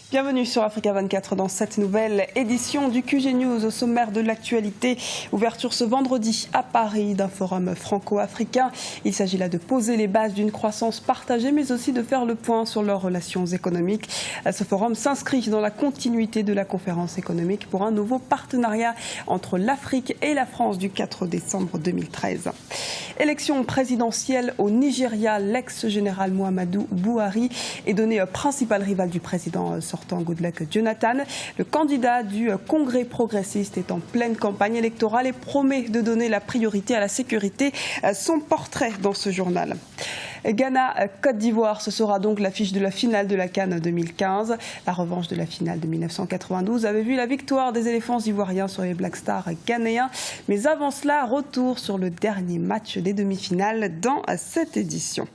Bienvenue sur Africa 24 dans cette nouvelle édition du QG News. Au sommaire de l'actualité, ouverture ce vendredi à Paris d'un forum franco-africain. Il s'agit là de poser les bases d'une croissance partagée mais aussi de faire le point sur leurs relations économiques. Ce forum s'inscrit dans la continuité de la conférence économique pour un nouveau partenariat entre l'Afrique et la France du 4 décembre 2013. Élection présidentielle au Nigeria, l'ex-général Muhammadu Buhari est donné principal rival du président sortant Goodluck Jonathan. Le candidat du Congrès progressiste est en pleine campagne électorale et promet de donner la priorité à la sécurité. Son portrait dans ce journal. Ghana-Côte d'Ivoire, ce sera donc l'affiche de la finale de la CAN 2015. La revanche de la finale de 1992 avait vu la victoire des éléphants ivoiriens sur les Black Stars ghanéens. Mais avant cela, retour sur le dernier match des demi-finales dans cette édition.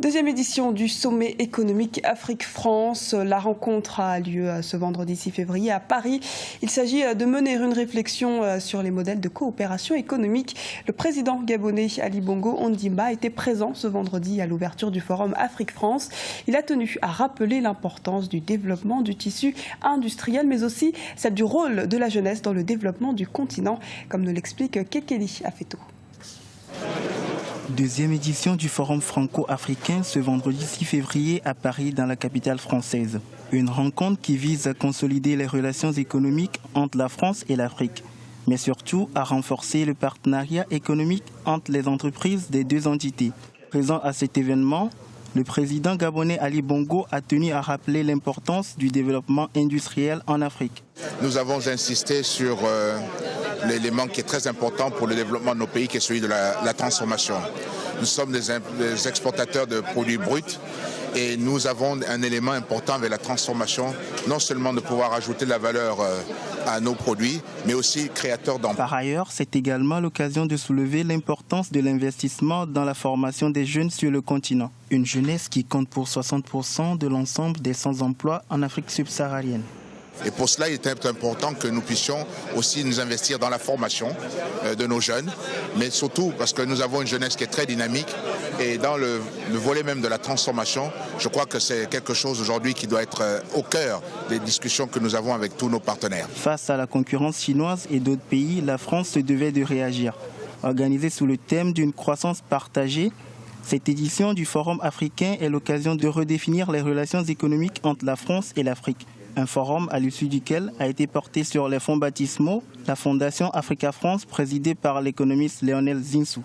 Deuxième édition du sommet économique Afrique-France. La rencontre a lieu ce vendredi 6 février à Paris. Il s'agit de mener une réflexion sur les modèles de coopération économique. Le président gabonais Ali Bongo Ondimba était présent ce vendredi à l'ouverture du forum Afrique-France. Il a tenu à rappeler l'importance du développement du tissu industriel, mais aussi celle du rôle de la jeunesse dans le développement du continent, comme nous l'explique Kekeli Afeto. Deuxième édition du Forum franco-africain ce vendredi 6 février à Paris dans la capitale française. Une rencontre qui vise à consolider les relations économiques entre la France et l'Afrique, mais surtout à renforcer le partenariat économique entre les entreprises des deux entités. Présent à cet événement, le président gabonais Ali Bongo a tenu à rappeler l'importance du développement industriel en Afrique. Nous avons insisté sur l'élément qui est très important pour le développement de nos pays, qui est celui de la transformation. Nous sommes des exportateurs de produits bruts et nous avons un élément important avec la transformation, non seulement de pouvoir ajouter de la valeur à nos produits, mais aussi créateur d'emplois. Par ailleurs, c'est également l'occasion de soulever l'importance de l'investissement dans la formation des jeunes sur le continent. Une jeunesse qui compte pour 60% de l'ensemble des sans-emploi en Afrique subsaharienne. Et pour cela, il est important que nous puissions aussi nous investir dans la formation de nos jeunes, mais surtout parce que nous avons une jeunesse qui est très dynamique et dans le volet même de la transformation, je crois que c'est quelque chose aujourd'hui qui doit être au cœur des discussions que nous avons avec tous nos partenaires. Face à la concurrence chinoise et d'autres pays, la France se devait de réagir. Organisée sous le thème d'une croissance partagée, cette édition du Forum africain est l'occasion de redéfinir les relations économiques entre la France et l'Afrique. Un forum à l'issue duquel a été porté sur les fonds baptismaux, la Fondation Africa France présidée par l'économiste Lionel Zinsou.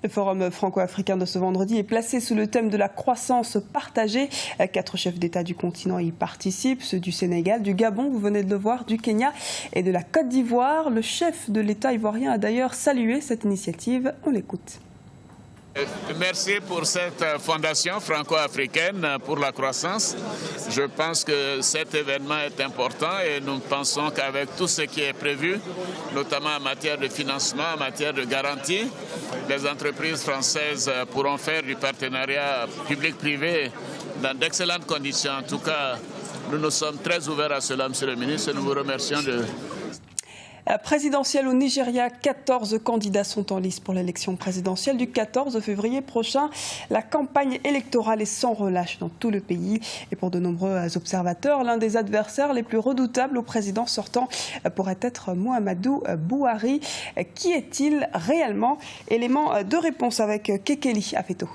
Le forum franco-africain de ce vendredi est placé sous le thème de la croissance partagée. 4 chefs d'État du continent y participent, ceux du Sénégal, du Gabon, vous venez de le voir, du Kenya et de la Côte d'Ivoire. Le chef de l'État ivoirien a d'ailleurs salué cette initiative. On l'écoute. Merci pour cette fondation franco-africaine pour la croissance. Je pense que cet événement est important et nous pensons qu'avec tout ce qui est prévu, notamment en matière de financement, en matière de garantie, les entreprises françaises pourront faire du partenariat public-privé dans d'excellentes conditions. En tout cas, nous sommes très ouverts à cela, Monsieur le ministre, et nous vous remercions de... Présidentielle au Nigeria, 14 candidats sont en lice pour l'élection présidentielle du 14 février prochain. La campagne électorale est sans relâche dans tout le pays. Et pour de nombreux observateurs, l'un des adversaires les plus redoutables au président sortant pourrait être Muhammadu Buhari. Qui est-il réellement? Élément de réponse avec Kekeli Afeto.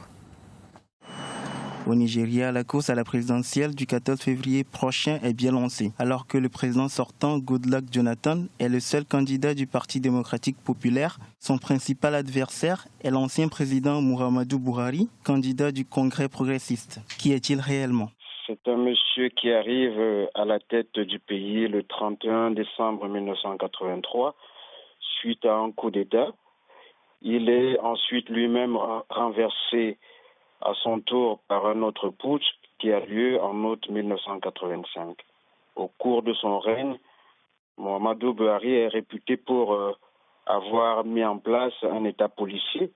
Au Nigeria, la course à la présidentielle du 14 février prochain est bien lancée, alors que le président sortant, Goodluck Jonathan, est le seul candidat du Parti démocratique populaire. Son principal adversaire est l'ancien président Muhammadu Buhari, candidat du Congrès progressiste. Qui est-il réellement? C'est un monsieur qui arrive à la tête du pays le 31 décembre 1983, suite à un coup d'État. Il est ensuite lui-même renversé à son tour par un autre putsch qui a lieu en août 1985. Au cours de son règne, Muhammadu Buhari est réputé pour avoir mis en place un État policier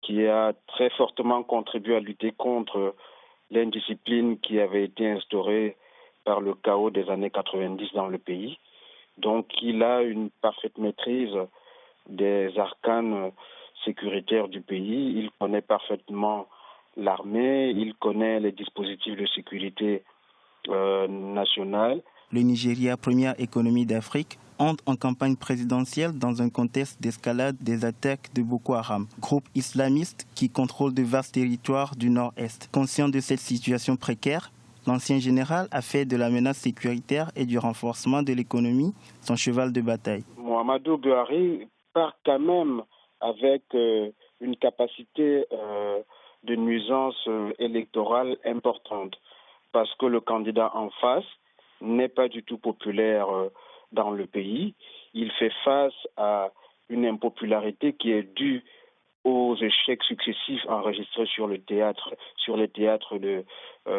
qui a très fortement contribué à lutter contre l'indiscipline qui avait été instaurée par le chaos des années 90 dans le pays. Donc il a une parfaite maîtrise des arcanes sécuritaires du pays. Il connaît parfaitement l'armée, il connaît les dispositifs de sécurité nationale. Le Nigeria, première économie d'Afrique, entre en campagne présidentielle dans un contexte d'escalade des attaques de Boko Haram, groupe islamiste qui contrôle de vastes territoires du nord-est. Conscient de cette situation précaire, l'ancien général a fait de la menace sécuritaire et du renforcement de l'économie son cheval de bataille. Muhammadu Buhari part quand même avec une capacité de nuisance électorale importante, parce que le candidat en face n'est pas du tout populaire dans le pays. Il fait face à une impopularité qui est due aux échecs successifs enregistrés sur les théâtres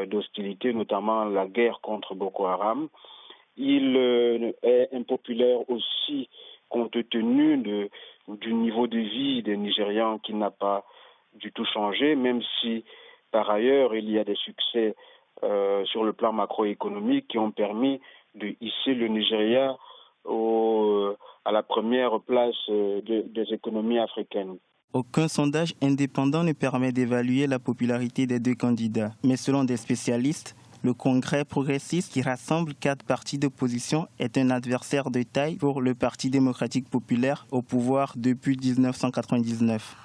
d'hostilité, notamment la guerre contre Boko Haram. Il est impopulaire aussi compte tenu du niveau de vie des Nigérians qui n'a pas du tout changé, même si par ailleurs il y a des succès sur le plan macroéconomique qui ont permis de hisser le Nigeria à la première place des économies africaines. Aucun sondage indépendant ne permet d'évaluer la popularité des deux candidats. Mais selon des spécialistes, le Congrès progressiste, qui rassemble 4 partis d'opposition, est un adversaire de taille pour le Parti démocratique populaire au pouvoir depuis 1999.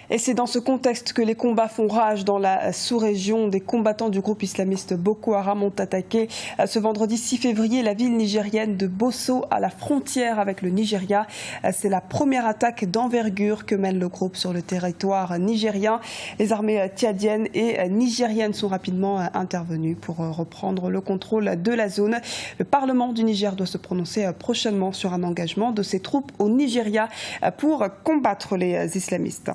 Et c'est dans ce contexte que les combats font rage dans la sous-région. Des combattants du groupe islamiste Boko Haram ont attaqué ce vendredi 6 février la ville nigérienne de Bosso à la frontière avec le Nigeria. C'est la première attaque d'envergure que mène le groupe sur le territoire nigérien. Les armées tchadiennes et nigériennes sont rapidement intervenues pour reprendre le contrôle de la zone. Le Parlement du Niger doit se prononcer prochainement sur un engagement de ses troupes au Nigeria pour combattre les islamistes.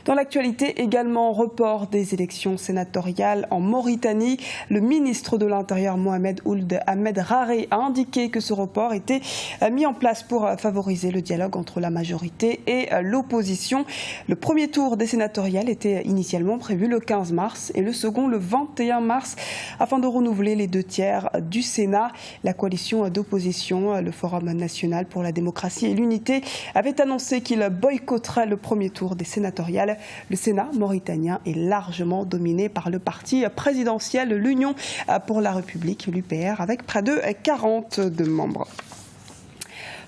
Dans l'actualité également, report des élections sénatoriales en Mauritanie. Le ministre de l'Intérieur Mohamed Ould Ahmed Raré a indiqué que ce report était mis en place pour favoriser le dialogue entre la majorité et l'opposition. Le premier tour des sénatoriales était initialement prévu le 15 mars et le second le 21 mars afin de renouveler les 2/3 du Sénat. La coalition d'opposition, le Forum national pour la démocratie et l'unité, avait annoncé qu'il boycotterait le premier tour des sénatoriales. Le Sénat mauritanien est largement dominé par le parti présidentiel, l'Union pour la République, l'UPR, avec près de 40 membres.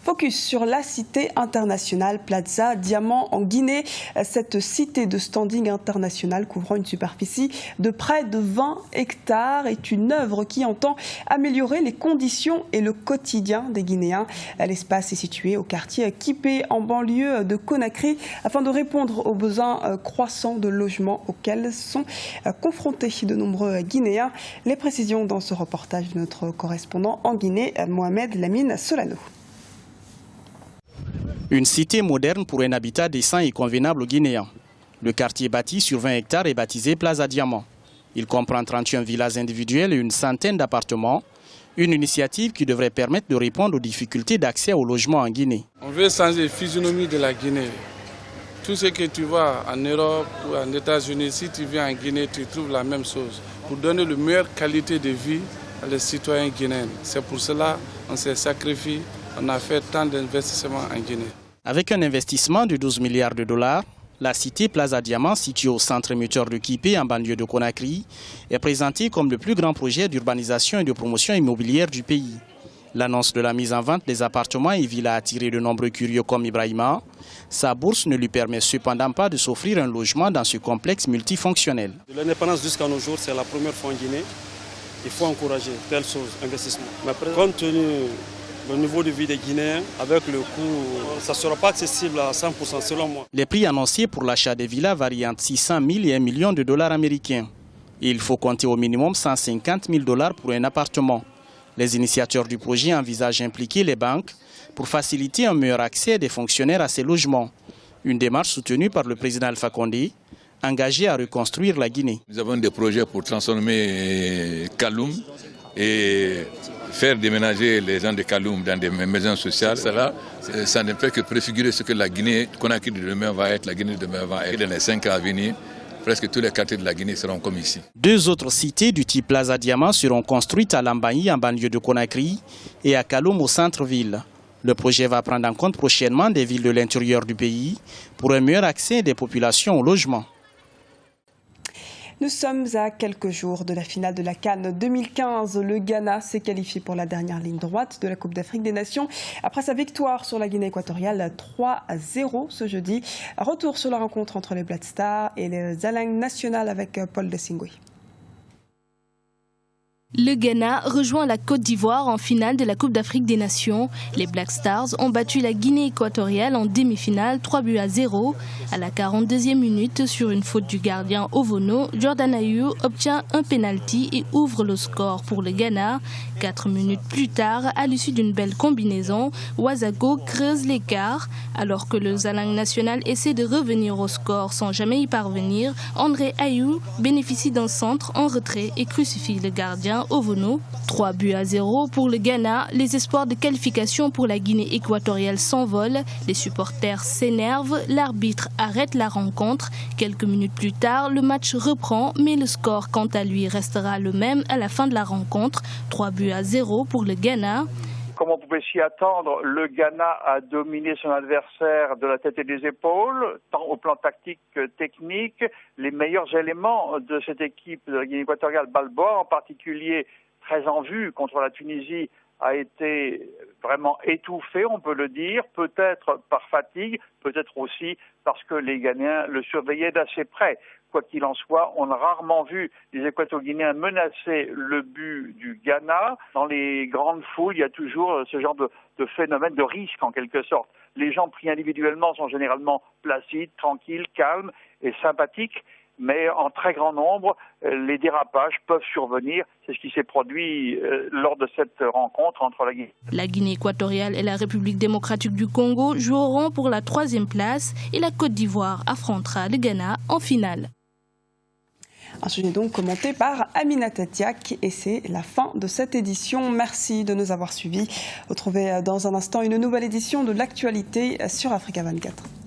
Focus sur la cité internationale Plaza Diamant en Guinée. Cette cité de standing international couvrant une superficie de près de 20 hectares est une œuvre qui entend améliorer les conditions et le quotidien des Guinéens. L'espace est situé au quartier Kipé en banlieue de Conakry afin de répondre aux besoins croissants de logements auxquels sont confrontés de nombreux Guinéens. Les précisions dans ce reportage de notre correspondant en Guinée, Mohamed Lamine Solano. Une cité moderne pour un habitat décent et convenable aux Guinéens. Le quartier bâti sur 20 hectares est baptisé Plaza Diamant. Il comprend 31 villas individuelles et une centaine d'appartements. Une initiative qui devrait permettre de répondre aux difficultés d'accès au logement en Guinée. On veut changer la physionomie de la Guinée. Tout ce que tu vois en Europe ou en États-Unis, si tu viens en Guinée, tu trouves la même chose. Pour donner la meilleure qualité de vie aux citoyens guinéens. C'est pour cela qu'on s'est sacrifié. On a fait tant d'investissements en Guinée. Avec un investissement de 12 milliards de dollars, la cité Plaza Diamant, située au centre émetteur de Kipé, en banlieue de Conakry, est présentée comme le plus grand projet d'urbanisation et de promotion immobilière du pays. L'annonce de la mise en vente des appartements et villas a attiré de nombreux curieux comme Ibrahima. Sa bourse ne lui permet cependant pas de s'offrir un logement dans ce complexe multifonctionnel. De l'indépendance jusqu'à nos jours, c'est la première fois en Guinée. Il faut encourager telle chose, investissement. Mais compte tenu le niveau de vie des Guinéens, avec le coût, ça ne sera pas accessible à 100% selon moi. Les prix annoncés pour l'achat des villas varient entre 600 000 et 1 million de dollars américains. Et il faut compter au minimum 150 000 dollars pour un appartement. Les initiateurs du projet envisagent d'impliquer les banques pour faciliter un meilleur accès des fonctionnaires à ces logements. Une démarche soutenue par le président Alpha Condé, engagé à reconstruire la Guinée. Nous avons des projets pour transformer Kaloum et faire déménager les gens de Kaloum dans des maisons sociales. Cela, ça ne fait que préfigurer ce que la Guinée, Conakry de demain va être, la Guinée de demain va être. Dans les 5 ans à venir, presque tous les quartiers de la Guinée seront comme ici. 2 autres cités du type Plaza Diamant seront construites à Lambaye en banlieue de Conakry et à Kaloum au centre-ville. Le projet va prendre en compte prochainement des villes de l'intérieur du pays pour un meilleur accès des populations au logement. Nous sommes à quelques jours de la finale de la CAN 2015. Le Ghana s'est qualifié pour la dernière ligne droite de la Coupe d'Afrique des Nations après sa victoire sur la Guinée équatoriale 3-0 ce jeudi. Retour sur la rencontre entre les Black Stars et les Alang National avec Paul Dessingui. Le Ghana rejoint la Côte d'Ivoire en finale de la Coupe d'Afrique des Nations. Les Black Stars ont battu la Guinée équatoriale en demi-finale 3-0. À la 42e minute, sur une faute du gardien Ovono, Jordan Ayew obtient un penalty et ouvre le score pour le Ghana. 4 minutes plus tard, à l'issue d'une belle combinaison, Wazago creuse l'écart. Alors que le Zalang National essaie de revenir au score sans jamais y parvenir, André Ayew bénéficie d'un centre en retrait et crucifie le gardien Ovono. 3-0 pour le Ghana. Les espoirs de qualification pour la Guinée équatoriale s'envolent. Les supporters s'énervent. L'arbitre arrête la rencontre. Quelques minutes plus tard, le match reprend, mais le score, quant à lui, restera le même à la fin de la rencontre. 3-0 pour le Ghana. Comme on pouvait s'y attendre, le Ghana a dominé son adversaire de la tête et des épaules, tant au plan tactique que technique. Les meilleurs éléments de cette équipe de la Guinée équatoriale, Balboa en particulier, très en vue contre la Tunisie, a été vraiment étouffé, on peut le dire, peut-être par fatigue, peut-être aussi parce que les Ghanéens le surveillaient d'assez près. Quoi qu'il en soit, on a rarement vu les Équato-Guinéens menacer le but du Ghana. Dans les grandes foules, il y a toujours ce genre de phénomène de risque en quelque sorte. Les gens pris individuellement sont généralement placides, tranquilles, calmes et sympathiques. Mais en très grand nombre, les dérapages peuvent survenir. C'est ce qui s'est produit lors de cette rencontre entre la Guinée. La Guinée équatoriale et la République démocratique du Congo joueront pour la 3e place et la Côte d'Ivoire affrontera le Ghana en finale. Un sujet donc commenté par Amina Tatiak et c'est la fin de cette édition. Merci de nous avoir suivis. Retrouvez dans un instant une nouvelle édition de l'actualité sur Africa 24.